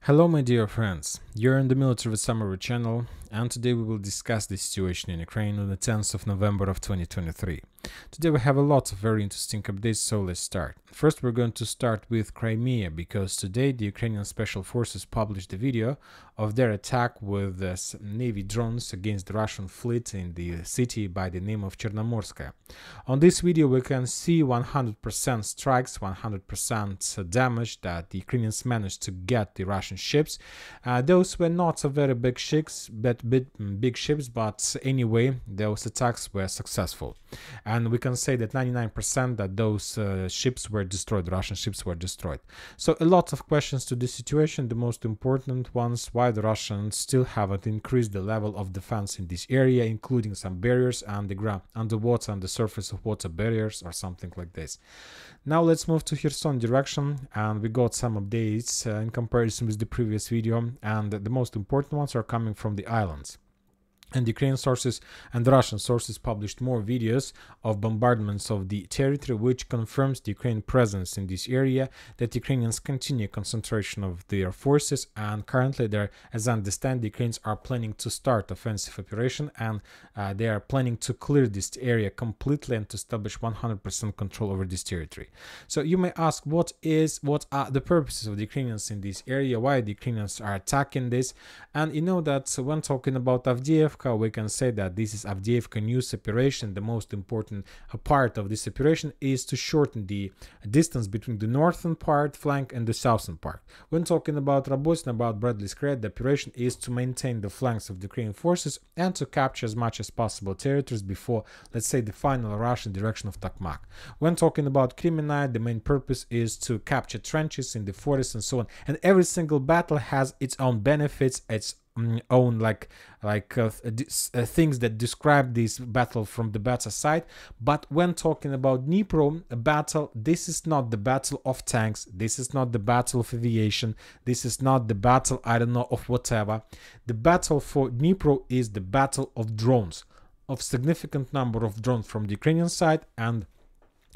Hello my dear friends, you're in the Military Summary channel and today we will discuss the situation in Ukraine on the 10th of November of 2023. Today we have a lot of very interesting updates, so let's start. First we're going to start with Crimea because today the Ukrainian Special Forces published a video of their attack with Navy drones against the Russian fleet in the city by the name of Chernomorskaya. On this video we can see 100% strikes, 100% damage that the Ukrainians managed to get the Russian ships. Those were not a very big ships, but big ships, but anyway, those attacks were successful. And we can say that 99% that those ships were destroyed, Russian ships were destroyed. So a lot of questions to this situation. The most important ones, why the Russians still haven't increased the level of defense in this area, including some barriers underground, underwater, on the surface of water barriers or something like this. Now let's move to Kherson direction, and we got some updates in comparison with the previous video, and the most important ones are coming from the islands. And Ukrainian sources and the Russian sources published more videos of bombardments of the territory, which confirms the Ukrainian presence in this area, that Ukrainians continue concentration of their forces, and currently there, as I understand, the Ukrainians are planning to start offensive operation, and they are planning to clear this area completely and to establish 100% control over this territory. So you may ask, what are the purposes of the Ukrainians in this area, why the Ukrainians are attacking this? And you know that when talking about Avdiivka, we can say that this is Avdiivka news operation. The most important part of this operation is to shorten the distance between the northern flank and the southern part. When talking about Robotyne, about Bradley Square, the operation is to maintain the flanks of the Ukrainian forces and to capture as much as possible territories before, let's say, the final rush in direction of Tokmak. When talking about Crimea, the main purpose is to capture trenches in the forest and so on. And every single battle has its own benefits, its own things that describe this battle from the better side. But when talking about Dnipro, a battle, this is not the battle of tanks, this is not the battle of aviation, this is not the battle, I don't know, of whatever. The battle for Dnipro is the battle of drones, of significant number of drones from the Ukrainian side, and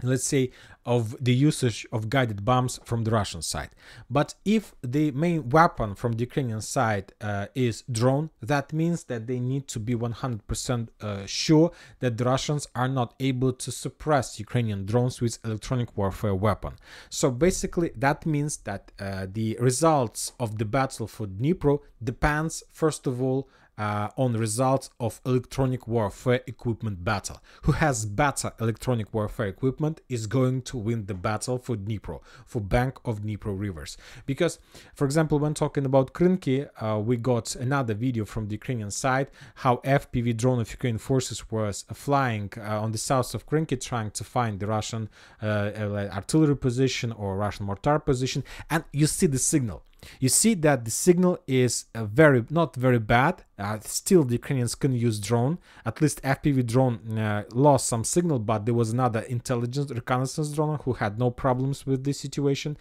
let's say of the usage of guided bombs from the Russian side. But if the main weapon from the Ukrainian side is drone, that means that they need to be 100% sure that the Russians are not able to suppress Ukrainian drones with electronic warfare weapon. So basically that means that the results of the battle for Dnipro depends first of all on the results of electronic warfare equipment battle. Who has better electronic warfare equipment is going to win the battle for Dnipro, for bank of Dnipro rivers. Because, for example, when talking about Krynki, we got another video from the Ukrainian side, how FPV drone of Ukrainian forces was flying on the south of Krynki, trying to find the Russian artillery position or Russian mortar position, and you see the signal. You see that the signal is not very bad. Still the Ukrainians can use drone. At least FPV drone lost some signal, but there was another intelligence reconnaissance drone who had no problems with this situation.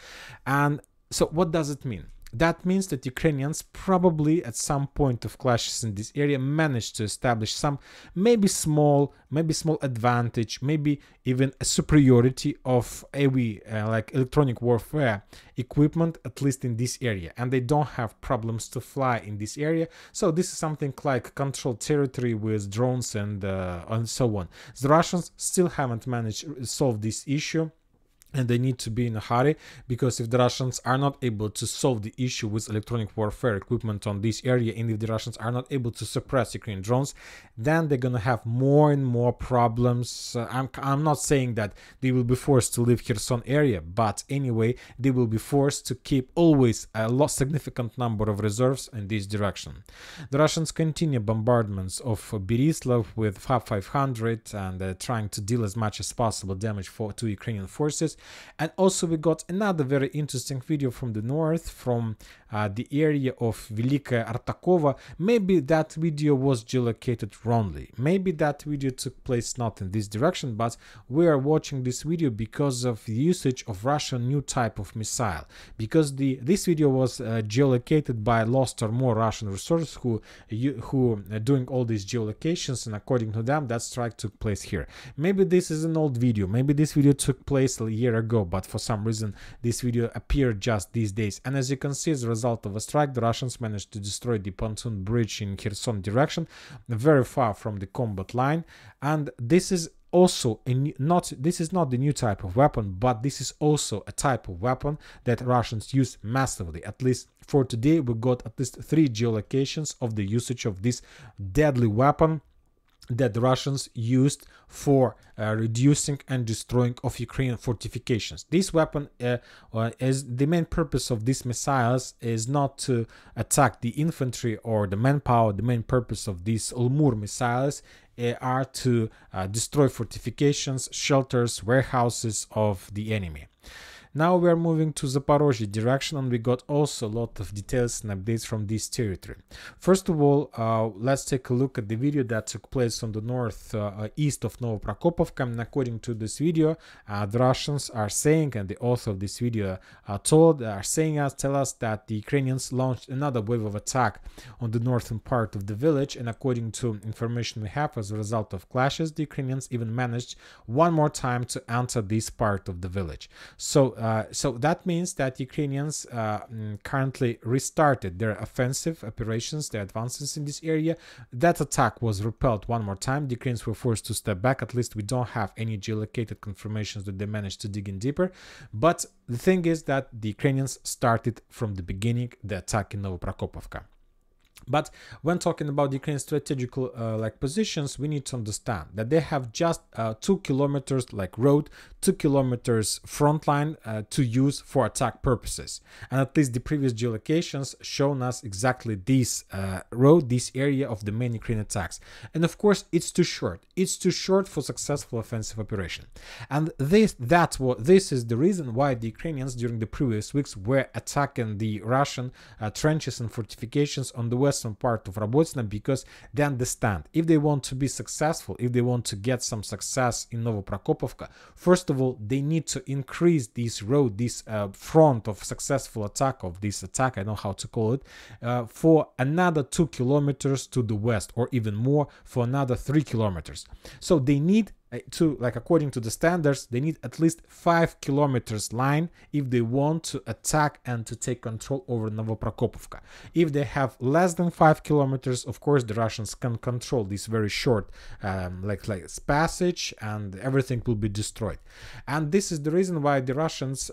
And so what does it mean? That means that Ukrainians probably at some point of clashes in this area managed to establish some maybe small advantage, maybe even a superiority of electronic warfare equipment, at least in this area, and they don't have problems to fly in this area. So this is something like controlled territory with drones and so on. The Russians still haven't managed to solve this issue, and they need to be in a hurry, because if the Russians are not able to solve the issue with electronic warfare equipment on this area, and if the Russians are not able to suppress Ukrainian drones, then they're gonna have more and more problems. I'm not saying that they will be forced to leave Kherson area, but anyway, they will be forced to keep always a significant number of reserves in this direction. The Russians continue bombardments of Berislav with FAB-500 and trying to deal as much as possible damage to Ukrainian forces. And also we got another very interesting video from the north, from the area of Velika Artakova. Maybe that video was geolocated wrongly. Maybe that video took place not in this direction, but we are watching this video because of the usage of Russian new type of missile. Because this video was geolocated by Lost or More Russian resources who are doing all these geolocations, and according to them that strike took place here. Maybe this is an old video. Maybe this video took place a year year ago, but for some reason this video appeared just these days. And as you can see, as a result of a strike, the Russians managed to destroy the pontoon bridge in Kherson direction, very far from the combat line. And this is also this is not the new type of weapon, but this is also a type of weapon that Russians use massively. At least for today, we got at least 3 geolocations of the usage of this deadly weapon that the Russians used for reducing and destroying of Ukrainian fortifications. This weapon, is the main purpose of these missiles is not to attack the infantry or the manpower. The main purpose of these Ulmur missiles are to destroy fortifications, shelters, warehouses of the enemy. Now we are moving to Zaporozhye direction, and we got also a lot of details and updates from this territory. First of all, let's take a look at the video that took place on the north east of Novoprokopovka. And according to this video, the Russians are saying, and the author of this video tell us that the Ukrainians launched another wave of attack on the northern part of the village. And according to information we have, as a result of clashes, the Ukrainians even managed one more time to enter this part of the village. So that means that Ukrainians currently restarted their offensive operations, their advances in this area. That attack was repelled one more time. The Ukrainians were forced to step back. At least we don't have any geolocated confirmations that they managed to dig in deeper. But the thing is that the Ukrainians started from the beginning the attack in Novoprokopovka. But when talking about Ukraine's strategical positions, we need to understand that they have just 2 kilometers road, 2 kilometers front line to use for attack purposes. And at least the previous geolocations shown us exactly this road, this area of the main Ukrainian attacks. And of course, it's too short. It's too short for successful offensive operation. And this is the reason why the Ukrainians during the previous weeks were attacking the Russian trenches and fortifications on the western part of Robotyne, because they understand if they want to be successful, if they want to get some success in Novoprokopovka, first of all, they need to increase this road, this front of successful attack, of this attack, I don't know how to call it, for another 2 kilometers to the west, or even more, for another 3 kilometers. So they need according to the standards, they need at least 5 kilometers line if they want to attack and to take control over Novoprokopovka. If they have less than 5 kilometers, of course, the Russians can control this very short passage, and everything will be destroyed. And this is the reason why the Russians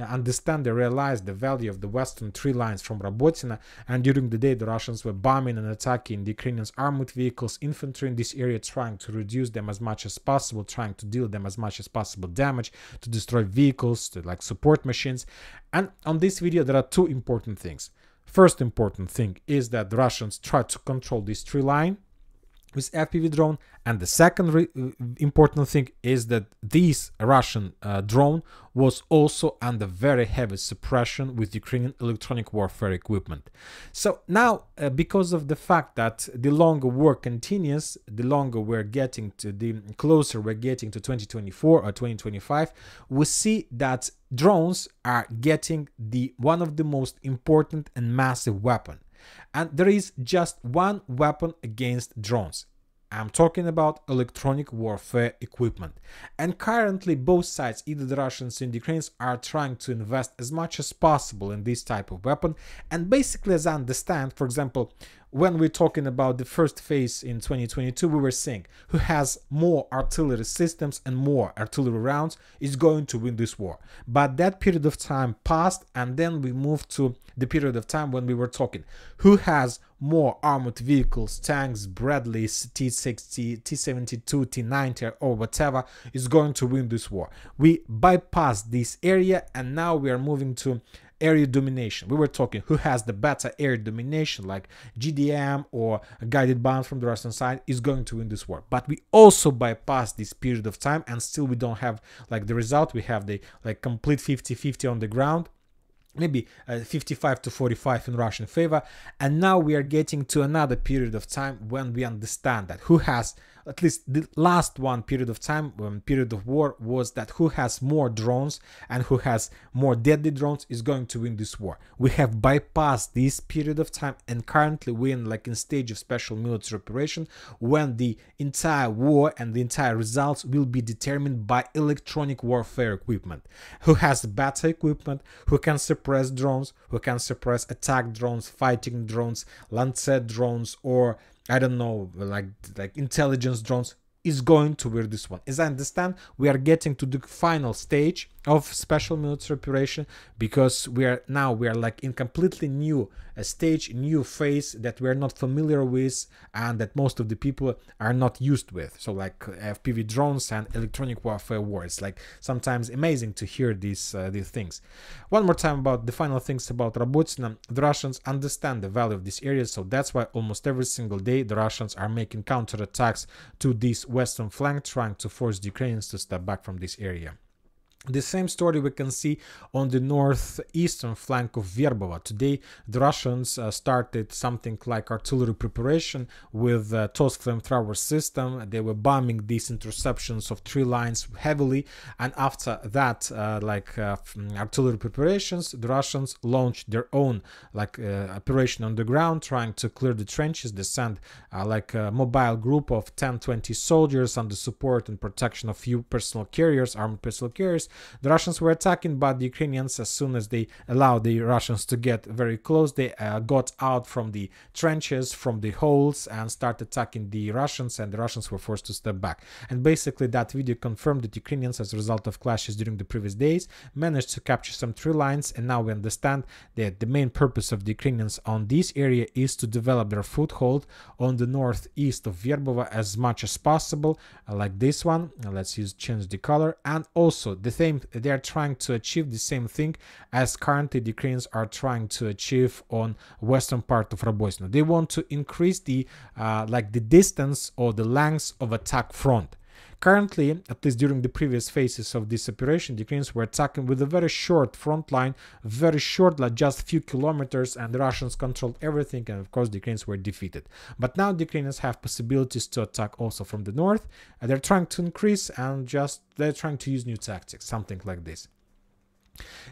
understand, they realize the value of the western 3 lines from Robotyne, and during the day the Russians were bombing and attacking the Ukrainians' armored vehicles, infantry in this area, trying to reduce them as much as possible, trying to deal them as much as possible damage, to destroy vehicles, to support machines. And on this video there are 2 important things. First important thing is that the Russians try to control this 3 line with FPV drone, and the second important thing is that this Russian drone was also under very heavy suppression with Ukrainian electronic warfare equipment. So now, because of the fact that the longer war continues, the longer we're getting to, the closer we're getting to 2024 or 2025, we see that drones are getting one of the most important and massive weapon. And there is just one weapon against drones. I'm talking about electronic warfare equipment. And currently both sides, either the Russians and the Ukrainians, are trying to invest as much as possible in this type of weapon. And basically, as I understand, for example, when we're talking about the first phase in 2022, we were saying who has more artillery systems and more artillery rounds is going to win this war. But that period of time passed, and then we moved to the period of time when we were talking who has more armored vehicles, tanks, Bradleys, T-60, T-72, T-90 or whatever is going to win this war. We bypassed this area, and now we are moving to area domination. We were talking who has the better air domination, like GDM or a guided bomb from the Russian side is going to win this war. But we also bypassed this period of time, and still we don't have the result. We have the complete 50-50 on the ground, maybe 55 to 45 in Russian favor. And now we are getting to another period of time when we understand that who has at least the last one period of time, period of war, was that who has more drones and who has more deadly drones is going to win this war. We have bypassed this period of time, and currently we're in stage of special military operation when the entire war and the entire results will be determined by electronic warfare equipment. Who has better equipment, who can suppress drones, who can suppress attack drones, fighting drones, Lancet drones, or I don't know, like intelligence drones, is going to win this one. As I understand, we are getting to the final stage of special military operation, because we are like in completely new stage, new phase that we are not familiar with and that most of the people are not used with. So like FPV drones and electronic warfare war, it's like sometimes amazing to hear these things. One more time about the final things about Robotyne. The Russians understand the value of this area, so that's why almost every single day the Russians are making counterattacks to this western flank, trying to force the Ukrainians to step back from this area. The same story we can see on the northeastern flank of Verbova. Today, the Russians started something like artillery preparation with TOS flamethrower system. They were bombing these interceptions of 3 lines heavily, and after that, artillery preparations, the Russians launched their own operation on the ground, trying to clear the trenches. They sent a mobile group of 10-20 soldiers under support and protection of few personal carriers, armored personal carriers. The Russians were attacking, but the Ukrainians, as soon as they allowed the Russians to get very close, they got out from the trenches, from the holes, and started attacking the Russians, and the Russians were forced to step back. And basically that video confirmed that Ukrainians, as a result of clashes during the previous days, managed to capture some 3 lines, and now we understand that the main purpose of the Ukrainians on this area is to develop their foothold on the northeast of Verbova as much as possible, like this one. Let's change the color, and also they are trying to achieve the same thing as currently the Ukrainians are trying to achieve on western part of Robotyne. They want to increase the distance or the length of attack front. Currently, at least during the previous phases of this operation, the Ukrainians were attacking with a very short front line, very short, like just a few kilometers, and the Russians controlled everything, and of course the Ukrainians were defeated. But now the Ukrainians have possibilities to attack also from the north, and they're trying to increase, and they're trying to use new tactics, something like this.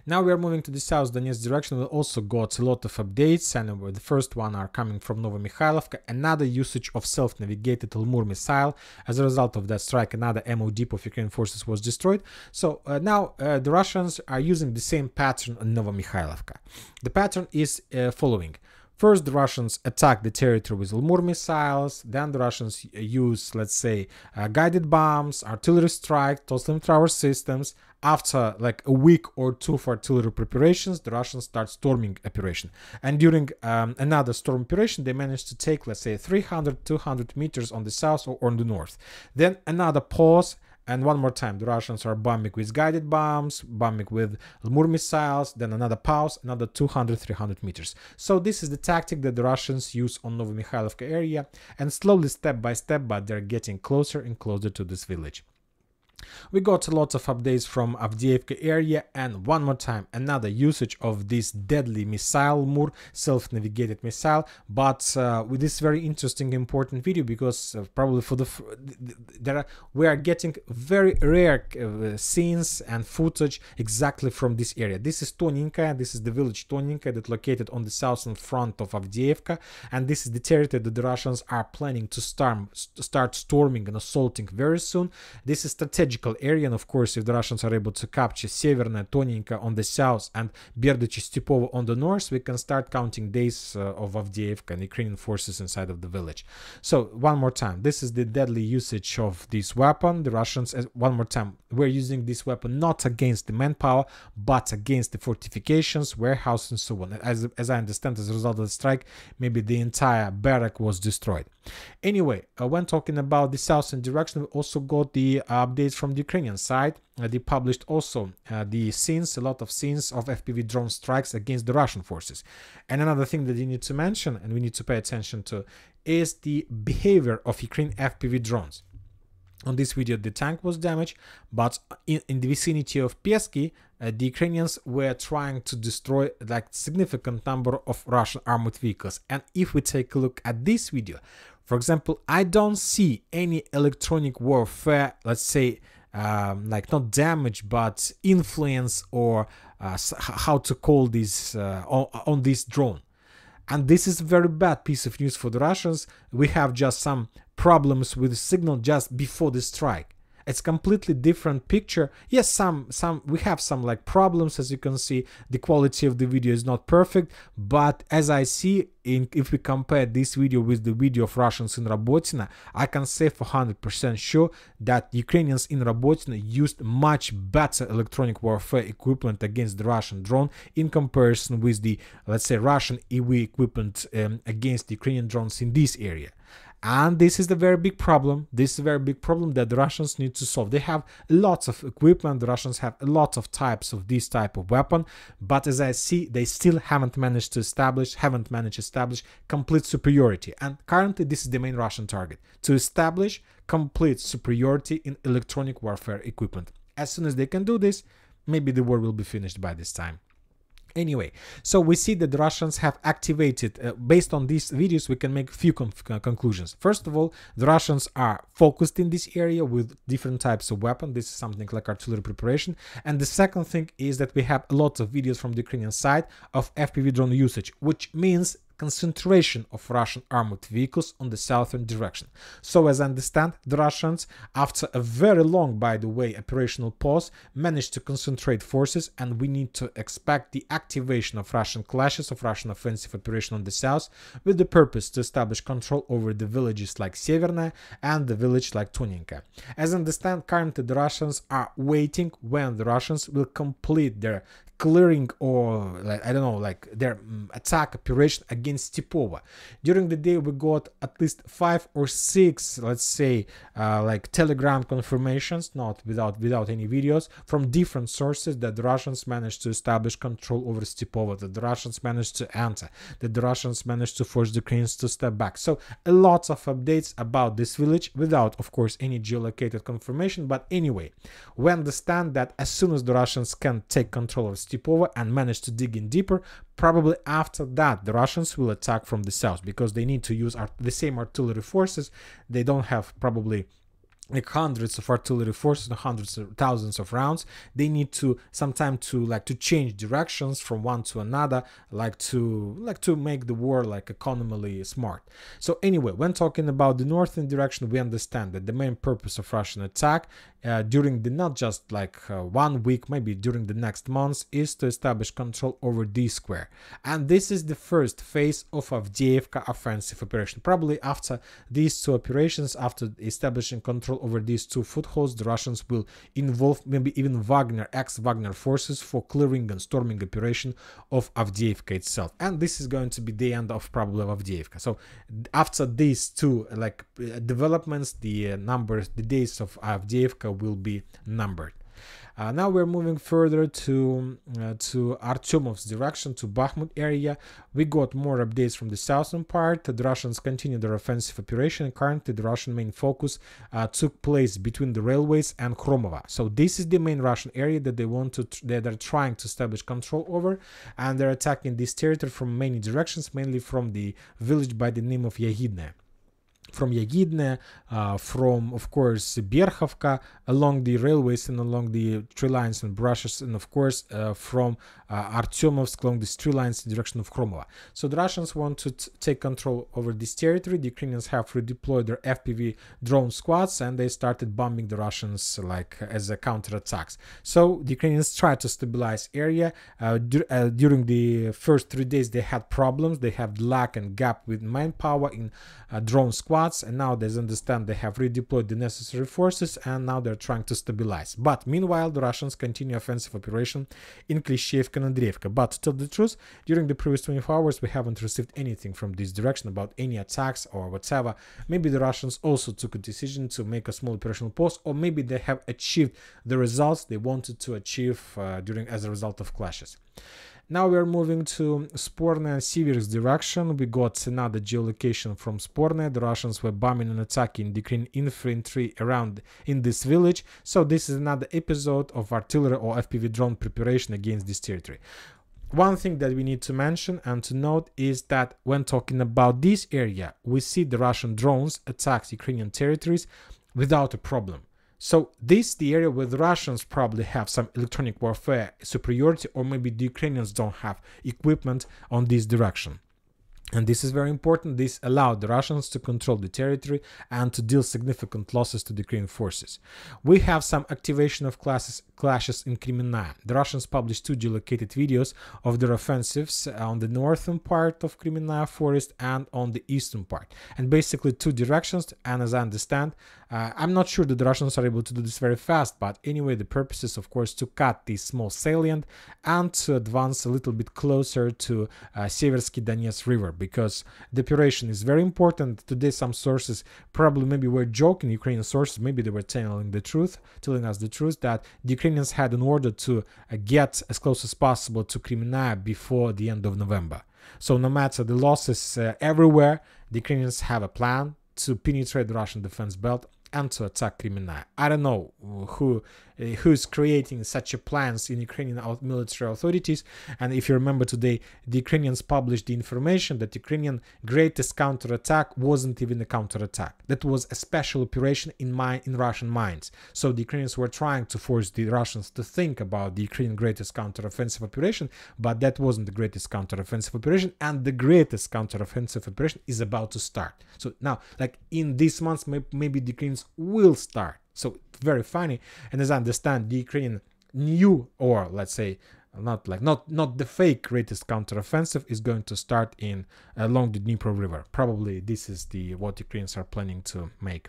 Now we are moving to the South Donetsk direction. We also got a lot of updates, and the first one are coming from Novomikhailivka. Another usage of self-navigated Ilmur missile. As a result of that strike, another ammo depot of Ukrainian forces was destroyed. So now the Russians are using the same pattern on Novomikhailivka. The pattern is following. First, the Russians attack the territory with Ilmur missiles. Then the Russians use, let's say, guided bombs, artillery strike, TOS flamethrower systems. After like a week or 2 for artillery preparations, the Russians start storming operation. And during another storm operation, they managed to take, let's say, 300-200 meters on the south or on the north. Then another pause. And one more time, the Russians are bombing with guided bombs, bombing with Ilmur missiles, then another pause, another 200-300 meters. So this is the tactic that the Russians use on Novomikhailivka area, and slowly, step by step, but they're getting closer and closer to this village. We got a lot of updates from Avdiivka area, and one more time another usage of this deadly missile, Ilmur self-navigated missile, but with this very interesting important video, because probably for we are getting very rare scenes and footage exactly from this area. This is Toninka, this is the village Toninka that located on the southern front of Avdiivka, and this is the territory that the Russians are planning to start storming and assaulting very soon. This is strategic area, and of course if the Russians are able to capture Severna, Toninka on the south and Berdichi-Stepovo on the north, we can start counting days of Avdiivka and Ukrainian forces inside of the village. So one more time, this is the deadly usage of this weapon. The Russians, one more time, we're using this weapon not against the manpower but against the fortifications, warehouse and so on. As I understand, as a result of the strike, maybe the entire barrack was destroyed. Anyway, when talking about the southern direction, we also got the updates from the Ukrainian side. They published also the scenes, a lot of scenes of FPV drone strikes against the Russian forces. And another thing that you need to mention and we need to pay attention to is the behavior of Ukrainian FPV drones. On this video, the tank was damaged, but in the vicinity of Peski, the Ukrainians were trying to destroy like significant number of Russian armored vehicles. And if we take a look at this video, For example, I don't see any electronic warfare, let's say, like not damage, but influence, or how to call this, on this drone. And this is a very bad piece of news for the Russians. We have just some problems with the signal just before the strike. It's completely different picture. Yes, we have some like problems, as you can see. The quality of the video is not perfect, but as I see, if we compare this video with the video of Russians in Robotyne, I can say for 100% sure that Ukrainians in Robotyne used much better electronic warfare equipment against the Russian drone in comparison with the, let's say, Russian EW equipment against Ukrainian drones in this area. And this is the very big problem. This is a very big problem that the Russians need to solve. They have lots of equipment. The Russians have lots of types of this type of weapon. But as I see, they still haven't managed to establish complete superiority. And currently, this is the main Russian target, to establish complete superiority in electronic warfare equipment. As soon as they can do this, maybe the war will be finished by this time. Anyway, so we see that the Russians have activated, based on these videos, we can make a few conclusions. First of all, the Russians are focused in this area with different types of weapons. This is something like artillery preparation. And the second thing is that we have a lot of videos from the Ukrainian side of FPV drone usage, which means concentration of Russian armored vehicles on the southern direction. So as I understand, the Russians, after a very long, by the way, operational pause, managed to concentrate forces, and we need to expect the activation of Russian clashes, of Russian offensive operation on the south, with the purpose to establish control over the villages like Severnaya and the village like Tuninka. As I understand, currently the Russians are waiting when the Russians will complete their clearing, or like, I don't know, like their attack operation against Stepova. During the day we got at least 5 or 6, let's say, like telegram confirmations, not without any videos, from different sources that the Russians managed to establish control over Stepova, that the Russians managed to enter, that the Russians managed to force the Ukrainians to step back. So a lot of updates about this village without, of course, any geolocated confirmation. But anyway, we understand that as soon as the Russians can take control of Stepova and manage to dig in deeper, probably after that the Russians will attack from the south, because they need to use the same artillery forces. They don't have probably like hundreds of artillery forces, hundreds of thousands of rounds. They need to sometime to change directions from one to another, to make the war like economically smart. So anyway, when talking about the northern direction, we understand that the main purpose of Russian attack during the not just 1 week, maybe during the next months, is to establish control over D square. And this is the first phase of Avdiivka offensive operation. Probably after these two operations, after establishing control over these two footholds, the Russians will involve maybe even ex-Wagner forces for clearing and storming operation of Avdiivka itself. And this is going to be the end of probably Avdiivka. So after these two developments, the days of Avdiivka will be numbered. Now we're moving further to Artyomov's direction, to Bakhmut area. We got more updates from the southern part. The Russians continue their offensive operation. Currently, the Russian main focus took place between the railways and Kromova. So this is the main Russian area that they're trying to establish control over, and they're attacking this territory from many directions, mainly from the village by the name of Yagidne. From Yagidne, from, of course, Berkhovka, along the railways and along the tree lines and brushes, and of course from Artyomovsk along the tree lines in the direction of Kromova. So the Russians want to take control over this territory. The Ukrainians have redeployed their FPV drone squads, and they started bombing the Russians as a counterattacks. So the Ukrainians tried to stabilize area. During the first 3 days they had problems. They had lack and gap with manpower in drone squads. And now they understand they have redeployed the necessary forces, and now they're trying to stabilize. But meanwhile, the Russians continue offensive operation in Klishchiivka and Avdiivka. But to tell the truth, during the previous 24 hours, we haven't received anything from this direction about any attacks or whatever. Maybe the Russians also took a decision to make a small operational pause, or maybe they have achieved the results they wanted to achieve as a result of clashes. Now we are moving to Sporne and Sivers's direction. We got another geolocation from Sporne. The Russians were bombing and attacking the Ukrainian infantry around in this village. So this is another episode of artillery or FPV drone preparation against this territory. One thing that we need to mention and to note is that when talking about this area, we see the Russian drones attack Ukrainian territories without a problem. So this is the area where the Russians probably have some electronic warfare superiority, or maybe the Ukrainians don't have equipment on this direction. And this is very important. This allowed the Russians to control the territory and to deal significant losses to the Ukrainian forces. We have some activation of clashes in Crimea. The Russians published 2 geolocated videos of their offensives on the northern part of Crimea forest and on the eastern part. And basically 2 directions. And as I understand, I'm not sure that the Russians are able to do this very fast, but anyway, the purpose is, of course, to cut this small salient and to advance a little bit closer to Seversky Donetsk River, because the operation is very important. Today, some sources probably maybe were joking, Ukrainian sources, maybe they were telling us the truth, that the Ukrainians had an order to get as close as possible to Crimea before the end of November. So no matter the losses everywhere, the Ukrainians have a plan to penetrate the Russian defense belt and to attack Crimea. I don't know who's creating such a plans in Ukrainian military authorities. And if you remember today, the Ukrainians published the information that Ukrainian greatest counterattack wasn't even a counterattack. That was a special operation in Russian minds. So the Ukrainians were trying to force the Russians to think about the Ukrainian greatest counteroffensive operation, but that wasn't the greatest counteroffensive operation, and the greatest counteroffensive operation is about to start. So now, like in these months, maybe the Ukrainians will start. So very funny. And as I understand, the Ukrainian new, or let's say not the fake greatest counteroffensive, is going to start in along the Dnipro River. Probably this is what Ukrainians are planning to make.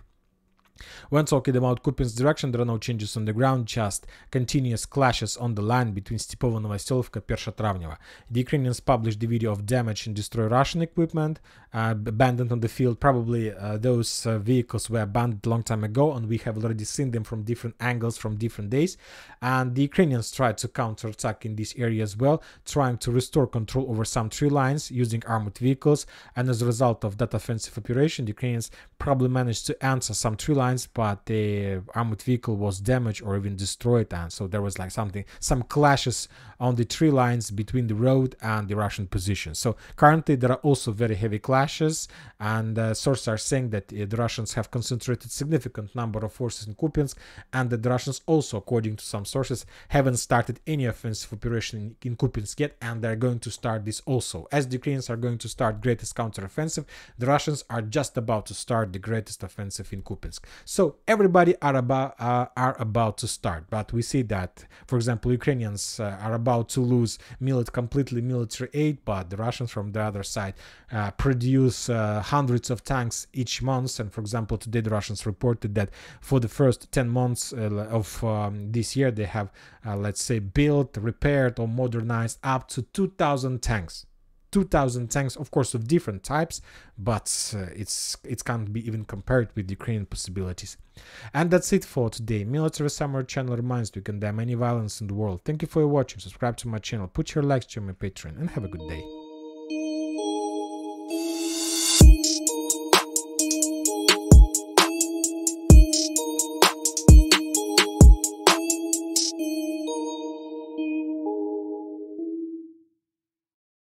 When talking about Kupinsk direction, there are no changes on the ground, just continuous clashes on the line between Stepovo, Novoselovka, Pershatravneva. The Ukrainians published the video of damage and destroyed Russian equipment abandoned on the field. Probably those vehicles were abandoned a long time ago, and we have already seen them from different angles from different days. And the Ukrainians tried to counterattack in this area as well, trying to restore control over some tree lines using armored vehicles. And as a result of that offensive operation, the Ukrainians probably managed to answer some tree lines, but the armored vehicle was damaged or even destroyed, and so there was like some clashes on the tree lines between the road and the Russian position. So currently there are also very heavy clashes, and sources are saying that the Russians have concentrated significant number of forces in Kupinsk, and that the Russians also, according to some sources, haven't started any offensive operation in Kupinsk yet, and they're going to start this also. As the Ukrainians are going to start greatest counteroffensive, the Russians are just about to start the greatest offensive in Kupinsk. So everybody are about to start, but we see that, for example, Ukrainians are about to lose completely military aid, but the Russians from the other side produce hundreds of tanks each month. And for example, today the Russians reported that for the first 10 months of this year, they have, let's say, built, repaired, or modernized up to 2,000 tanks. 2,000 tanks, of course, of different types, but it can't be even compared with Ukrainian possibilities. And that's it for today. Military Summer channel reminds you, we condemn any violence in the world. Thank you for watching. Subscribe to my channel, put your likes to my Patreon, and have a good day.